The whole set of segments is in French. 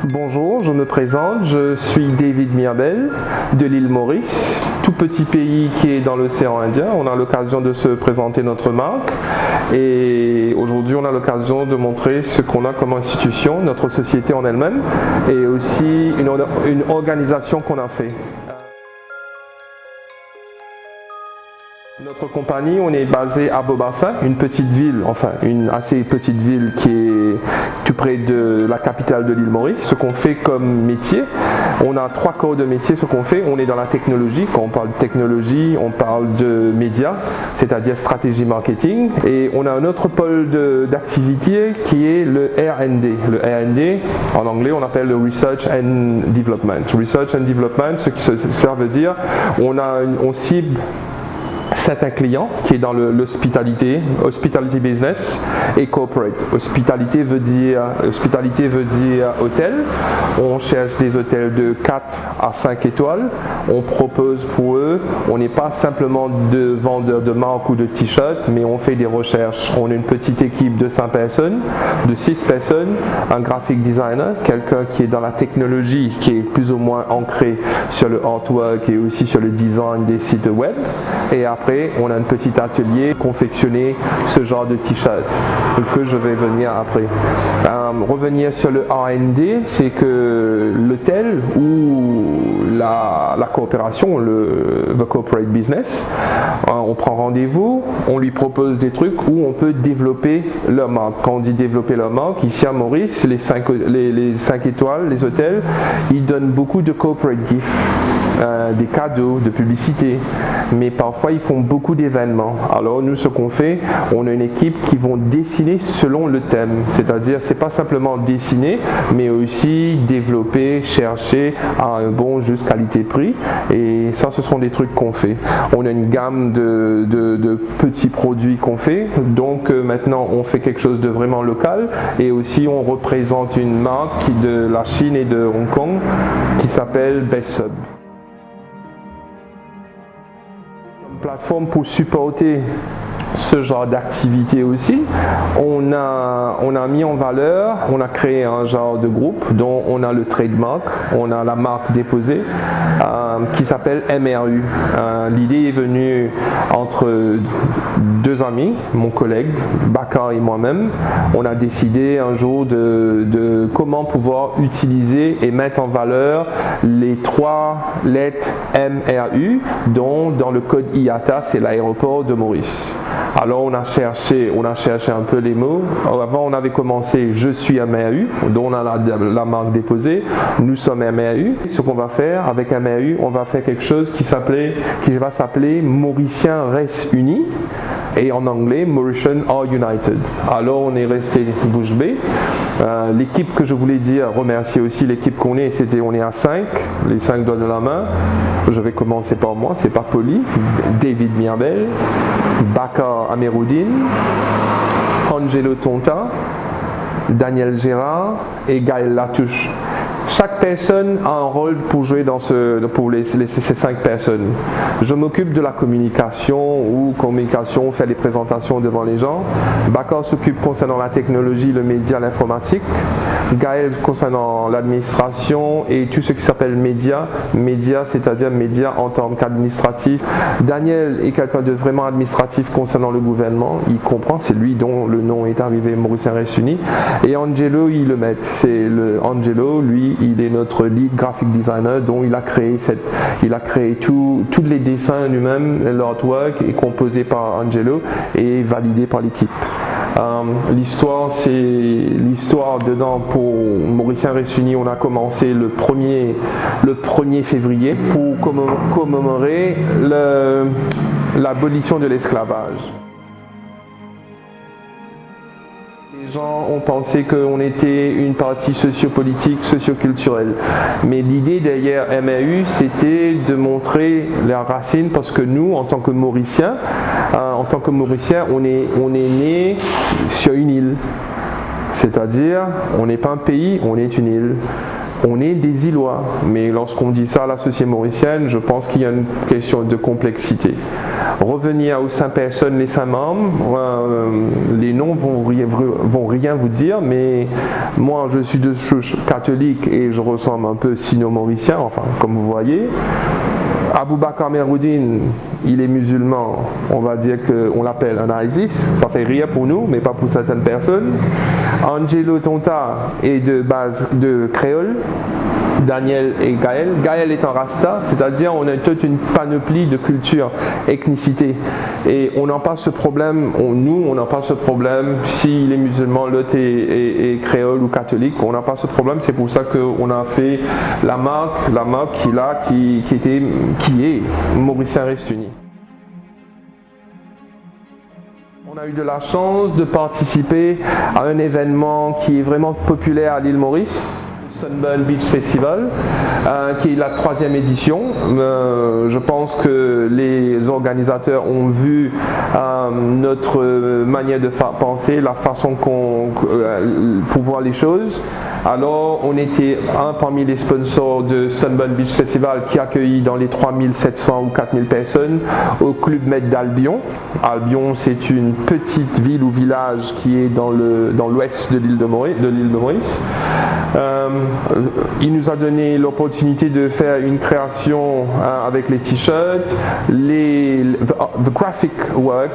Bonjour, je me présente, je suis David Mirbel de l'île Maurice, tout petit pays qui est dans l'océan Indien. On a l'occasion de se présenter notre marque et aujourd'hui on a l'occasion de montrer ce qu'on a comme institution, notre société en elle-même et aussi une organisation qu'on a fait. Notre compagnie, on est basé à Bobassa, une petite ville, enfin une assez petite ville qui est tout près de la capitale de l'île Maurice. Ce qu'on fait comme métier, on a 3 corps de métier. Ce qu'on fait, on est dans la technologie. Quand on parle de technologie, on parle de médias, c'est-à-dire stratégie marketing. Et on a un autre pôle d'activité qui est le R&D. Le R&D, en anglais, on appelle le Research and Development. Research and Development, ce qui ça veut dire, on cible certains clients qui est dans l'hospitalité, hospitality business et corporate. Hospitalité veut dire hôtel. On cherche des hôtels de 4 à 5 étoiles. On propose pour eux, on n'est pas simplement de vendeurs de marques ou de t-shirts, mais on fait des recherches. On a une petite équipe de 5 personnes, de 6 personnes, un graphic designer, quelqu'un qui est dans la technologie, qui est plus ou moins ancré sur le artwork et aussi sur le design des sites web. Et après, on a un petit atelier confectionner ce genre de t-shirt que je vais venir après. Revenir sur le R&D, c'est que l'hôtel ou la coopération, the corporate business, on prend rendez-vous, on lui propose des trucs où on peut développer leur marque. Quand on dit développer leur marque, ici à Maurice, les 5 étoiles, les hôtels, ils donnent beaucoup de corporate gifts, des cadeaux, de publicité, mais parfois ils font beaucoup d'événements. Alors nous, ce qu'on fait, on a une équipe qui vont dessiner selon le thème, c'est-à-dire c'est pas simplement dessiner, mais aussi développer, chercher à un bon juste qualité-prix, et ça ce sont des trucs qu'on fait. On a une gamme de petits produits qu'on fait, donc maintenant on fait quelque chose de vraiment local, et aussi on représente une marque de la Chine et de Hong Kong qui s'appelle Best Sub. Plateforme pour supporter ce genre d'activité aussi, on a mis en valeur, on a créé un genre de groupe dont on a le trademark, on a la marque déposée qui s'appelle MRU. L'idée est venue entre 2 amis, mon collègue Bakar et moi-même. On a décidé un jour de comment pouvoir utiliser et mettre en valeur les 3 lettres MRU dont dans le code IATA c'est l'aéroport de Maurice. Alors on a cherché un peu les mots. Avant on avait commencé je suis MRU, dont on a la marque déposée, nous sommes MRU. Ce qu'on va faire avec MRU, on va faire quelque chose qui va s'appeler Mauriciens restent unis, et en anglais Mauritians are united. Alors on est resté bouche bée. L'équipe que je voulais dire, remercier aussi l'équipe qu'on est, on est à 5, les 5 doigts de la main. Je vais commencer par moi, c'est pas poli. David Mirbel, Bakar Ameroudine, Angelo Tonta, Daniel Gérard et Gaël Latouche. Chaque personne a un rôle pour jouer pour ces 5 personnes. Je m'occupe de la communication faire des présentations devant les gens. Bakar s'occupe concernant la technologie, le média, l'informatique. Gaël concernant l'administration et tout ce qui s'appelle média, c'est-à-dire média en termes qu'administratif. Daniel est quelqu'un de vraiment administratif concernant le gouvernement. Il comprend, c'est lui dont le nom est arrivé, Mauriciens restent unis. Et Angelo, il le met. Angelo, lui, il est notre lead graphic designer, dont il a créé tous les dessins lui-même, l'artwork est composé par Angelo et validé par l'équipe. L'histoire, c'est l'histoire dedans pour Mauriciens restent unis. On a commencé le 1er février pour commémorer l'abolition de l'esclavage. Les gens ont pensé qu'on était une partie sociopolitique, socioculturelle. Mais l'idée derrière MRU, c'était de montrer leurs racines, parce que nous, en tant que Mauriciens, on est né sur une île. C'est-à-dire, on n'est pas un pays, on est une île. On est des Îlois, mais lorsqu'on dit ça à la société mauricienne, je pense qu'il y a une question de complexité. Revenir aux 5 personnes, les 5 membres, les noms vont rien vous dire, mais moi je suis de souche catholique et je ressemble un peu sino-mauricien, enfin comme vous voyez. Aboubakar Meroudine, il est musulman, on va dire qu'on l'appelle un ISIS, ça fait rire pour nous, mais pas pour certaines personnes. Angelo Tonta est de base de créole, Daniel et Gaël. Gaël est un rasta, c'est-à-dire on a toute une panoplie de cultures, ethnicité. Et on n'a pas ce problème, on n'a pas ce problème, s'il est musulman, l'autre est créole ou catholique, on n'a pas ce problème, c'est pour ça qu'on a fait la marque qui est Mauricien Reste Uni. On a eu de la chance de participer à un événement qui est vraiment populaire à l'île Maurice, le Sunburn Beach Festival, qui est la 3e édition. Je pense que les organisateurs ont vu notre manière de penser, la façon pour voir les choses. Alors, on était un parmi les sponsors de Sunburn Beach Festival qui accueillit dans les 3700 ou 4000 personnes au Club Med d'Albion. Albion, c'est une petite ville ou village qui est dans l'ouest de l'île de Maurice. Il nous a donné l'opportunité de faire une création avec les t-shirts. The graphic work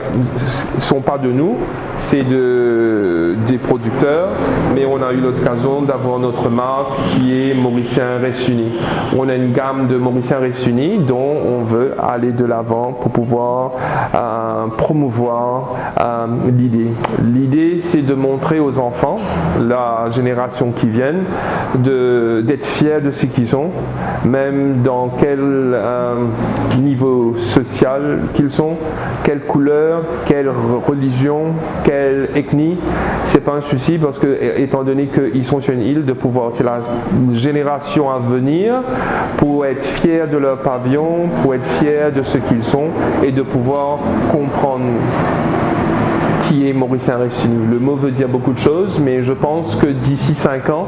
ne sont pas de nous, c'est des producteurs, mais on a eu l'occasion d'avoir notre marque qui est Mauricien Reste Uni. On a une gamme de Mauricien Reste Uni dont on veut aller de l'avant pour pouvoir promouvoir l'idée. L'idée, c'est de montrer aux enfants, la génération qui vient, d'être fiers de ce qu'ils sont, même dans quel niveau social qu'ils sont, quelle couleur, quelle religion, quelle ethnie. C'est pas un souci parce que, étant donné qu'ils sont sur une île, de pouvoir, c'est la génération à venir pour être fiers de leur pavillon, pour être fiers de ce qu'ils sont et de pouvoir comprendre qui est Mauricien Reste Uni. Le mot veut dire beaucoup de choses, mais je pense que d'ici 5 ans,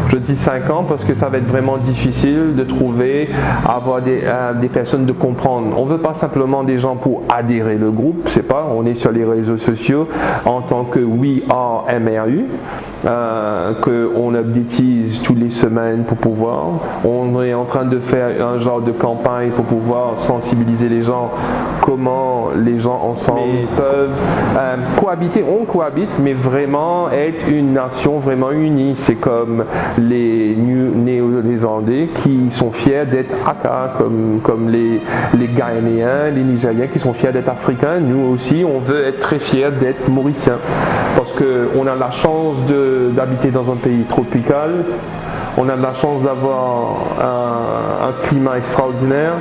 je dis 5 ans parce que ça va être vraiment difficile de trouver, avoir des personnes de comprendre. On ne veut pas simplement des gens pour adhérer le groupe, c'est pas, on est sur les réseaux sociaux en tant que We Are MRU, qu'on updatise toutes les semaines pour pouvoir. On est en train de faire un genre de campagne pour pouvoir sensibiliser les gens comment les gens ensemble peuvent cohabiter. On cohabite, mais vraiment être une nation vraiment unie. C'est comme les Néo-Zélandais qui sont fiers d'être Aka, comme les Ghanéens, les Nigériens qui sont fiers d'être africains. Nous aussi, on veut être très fiers d'être Mauriciens parce qu'on a la chance d'habiter dans un pays tropical. On a de la chance d'avoir un climat extraordinaire.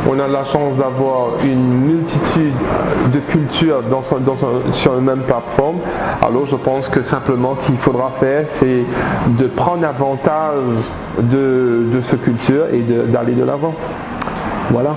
On a de la chance d'avoir une multitude de cultures sur une même plateforme. Alors je pense que simplement qu'il faudra faire, c'est de prendre avantage de cette culture et d'aller de l'avant. Voilà.